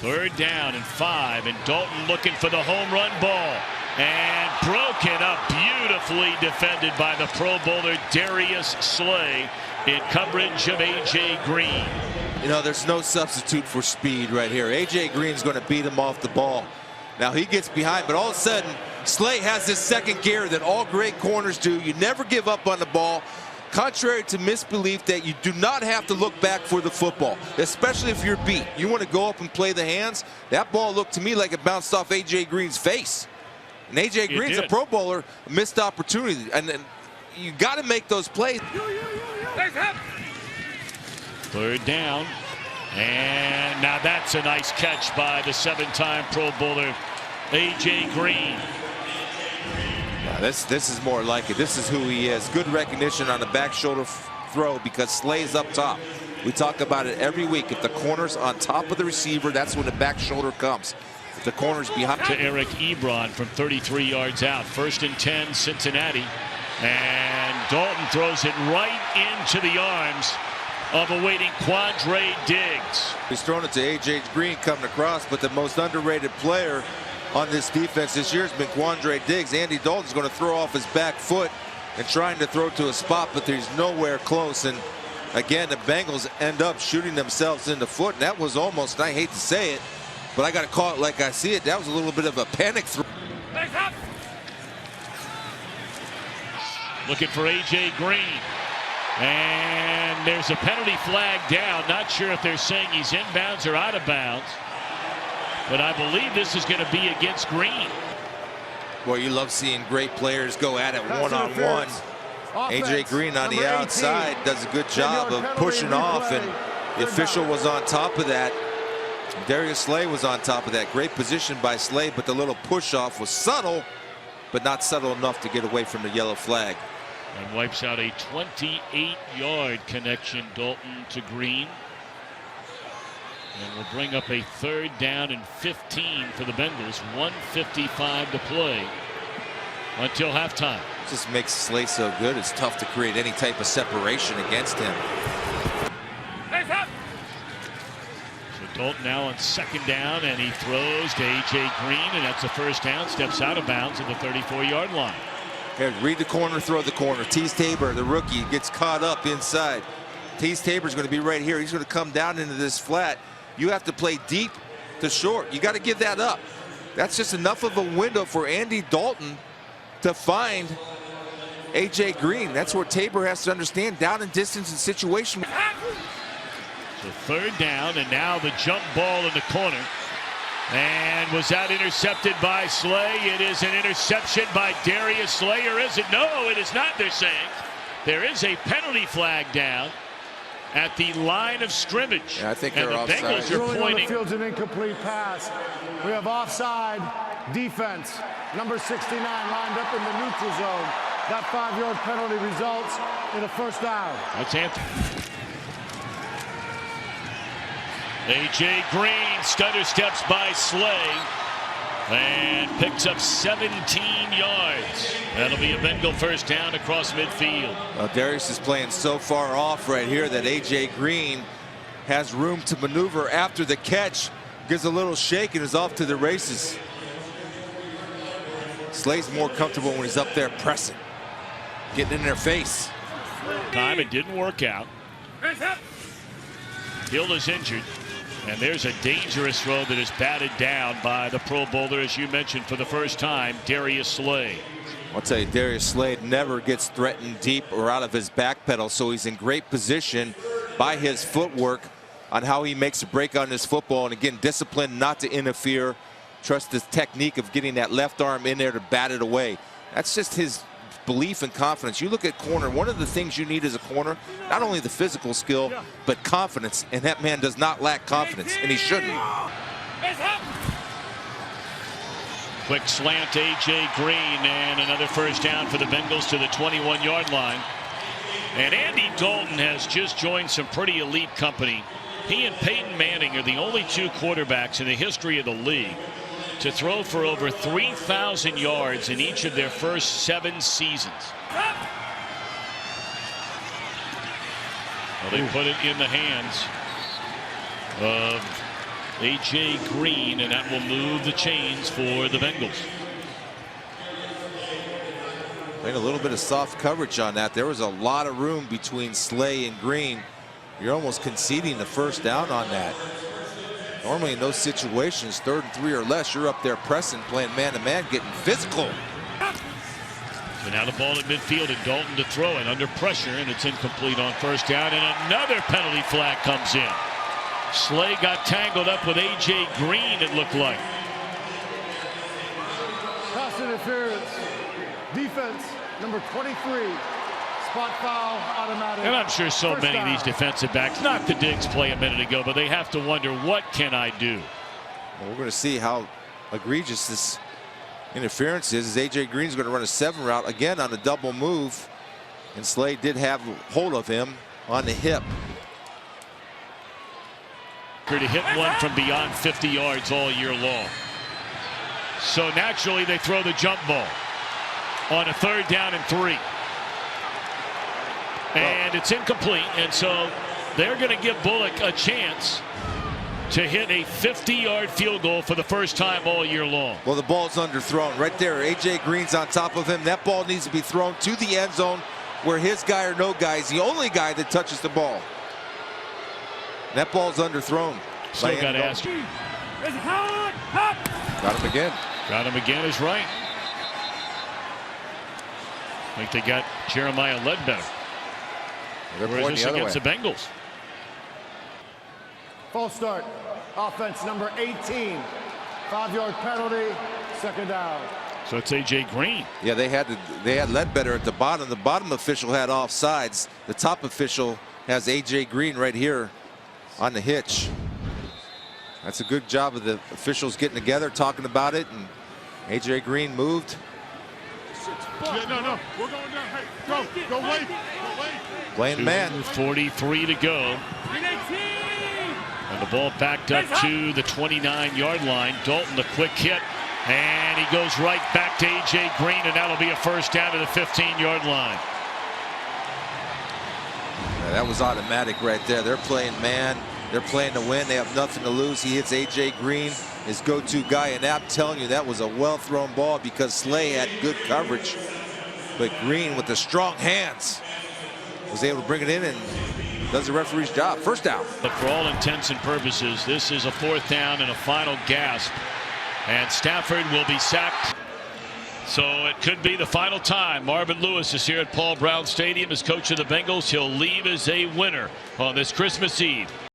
3rd down and 5, and Dalton looking for the home run ball. And broken up beautifully defended by the Pro Bowler Darius Slay in coverage of A.J. Green. You know, there's no substitute for speed right here. A.J. Green's going to beat him off the ball. Now he gets behind, but all of a sudden, Slay has this second gear that all great corners do. You never give up on the ball. Contrary to misbelief that you do not have to look back for the football, especially if you're beat. You want to go up and play the hands. That ball looked to me like it bounced off A.J. Green's face. And A.J. Green's a Pro Bowler, a missed opportunity. And then you got to make those plays. 3rd down. And now that's a nice catch by the 7-time Pro Bowler A.J. Green. Yeah, this is more like it. This is who he is. Good recognition on the back shoulder throw because Slay's up top. We talk about it every week. If the corner's on top of the receiver, that's when the back shoulder comes. If the corner's behind. To Eric Ebron from 33 yards out. 1st and 10, Cincinnati. And Dalton throws it right into the arms of awaiting Quandre Diggs. He's thrown it to A.J. Green coming across, but the most underrated player on this defense this year has been Quandre Diggs. Andy Dalton's going to throw off his back foot and trying to throw to a spot, but he's nowhere close. And again, the Bengals end up shooting themselves in the foot. And that was almost, I hate to say it, but I got to call it like I see it. That was a little bit of a panic throw. Looking for A.J. Green. And there's a penalty flag down. Not sure if they're saying he's inbounds or out of bounds. But I believe this is going to be against Green. Boy, you love seeing great players go at it one-on-one. A.J. Green on the outside does a good job of pushing off, and the official was on top of that. Darius Slay was on top of that. Great position by Slay, but the little push-off was subtle, but not subtle enough to get away from the yellow flag. And wipes out a 28-yard connection, Dalton to Green. And will bring up a 3rd down and 15 for the Bengals. 1:55 to play until halftime. Just makes Slay so good. It's tough to create any type of separation against him. So Dalton now on 2nd down, and he throws to A.J. Green, and that's a 1st down. Steps out of bounds at the 34-yard line. Here, read the corner, throw the corner. Tease Tabor, the rookie, gets caught up inside. Tease Tabor's going to be right here. He's going to come down into this flat. You have to play deep to short. You got to give that up. That's just enough of a window for Andy Dalton to find A.J. Green. That's where Tabor has to understand down and distance and situation. So 3rd down, and now the jump ball in the corner. And was that intercepted by Slay? It is an interception by Darius Slay, or is it? No, it is not, they're saying. There is a penalty flag down at the line of scrimmage. Yeah, I think and they're the offside. Bengals are pointing. The field's an incomplete pass. We have offside defense. Number 69 lined up in the neutral zone. That 5-yard penalty results in a 1st down. That's Anthony. A.J. Green stutter steps by Slay and picks up 17 yards. That'll be a Bengal 1st down across midfield. Darius is playing so far off right here that A.J. Green has room to maneuver after the catch. Gives a little shake and is off to the races. Slay's more comfortable when he's up there pressing, getting in their face. Time it didn't work out. Hill is injured. And there's a dangerous throw that is batted down by the Pro Bowler, as you mentioned, for the 1st time, Darius Slay. I'll tell you, Darius Slay never gets threatened deep or out of his back pedal, so he's in great position by his footwork on how he makes a break on this football. And again, discipline not to interfere. Trust his technique of getting that left arm in there to bat it away. That's just his belief and confidence. You look at corner, one of the things you need as a corner, not only the physical skill, but confidence. And that man does not lack confidence, and he shouldn't. Quick slant, A.J. Green, and another 1st down for the Bengals to the 21-yard line. And Andy Dalton has just joined some pretty elite company. He and Peyton Manning are the only 2 quarterbacks in the history of the league to throw for over 3,000 yards in each of their first 7 seasons. Well, they put it in the hands of A.J. Green, and that will move the chains for the Bengals. Playing a little bit of soft coverage on that. There was a lot of room between Slay and Green. You're almost conceding the first down on that. Normally in those situations, 3rd and 3 or less, you're up there pressing, playing man-to-man, getting physical. So now the ball at midfield and Dalton to throw it under pressure, and it's incomplete on first down, and another penalty flag comes in. Slay got tangled up with A.J. Green, it looked like. Pass interference. Defense, number 23. Spot foul, automatic. And I'm sure so First many down. of these defensive backs, not the Diggs play a minute ago, but they have to wonder, what can I do? Well, we're going to see how egregious this interference is. A.J. Green's going to run a 7 route again on a double move, and Slay did have hold of him on the hip. To hit one from beyond 50 yards all year long. So naturally they throw the jump ball on a 3rd down and 3. And it's incomplete, and so they're going to give Bullock a chance to hit a 50-yard field goal for the first time all year long. Well, the ball's underthrown right there. A.J. Green's on top of him. That ball needs to be thrown to the end zone where his guy or no guy is the only guy that touches the ball. That ball's underthrown. Still got to ask. Got him again. Got him again is right. I think they got Jeremiah Ledbetter. They're Whereas pointing this the other against way. the Bengals. False start. Offense number 18. 5-yard penalty. 2nd down. So it's A.J. Green. Yeah, they had Ledbetter at the bottom. The bottom official had offsides. The top official has A.J. Green right here on the hitch. That's a good job of the officials getting together, talking about it, and A.J. Green moved. Yeah, no, we're going down. Hey, go wait. Playing man. 2:43 to go. And the ball backed up to the 29-yard line. Dalton, the quick hit, and he goes right back to A.J. Green, and that'll be a first down to the 15-yard line. Yeah, that was automatic right there. They're playing man. They're playing to win. They have nothing to lose. He hits A.J. Green, his go-to guy, and I'm telling you, that was a well-thrown ball because Slay had good coverage. But Green, with the strong hands, was able to bring it in and does the referee's job. First down. But for all intents and purposes, this is a 4th down and a final gasp. And Stafford will be sacked. So it could be the final time. Marvin Lewis is here at Paul Brown Stadium as coach of the Bengals. He'll leave as a winner on this Christmas Eve.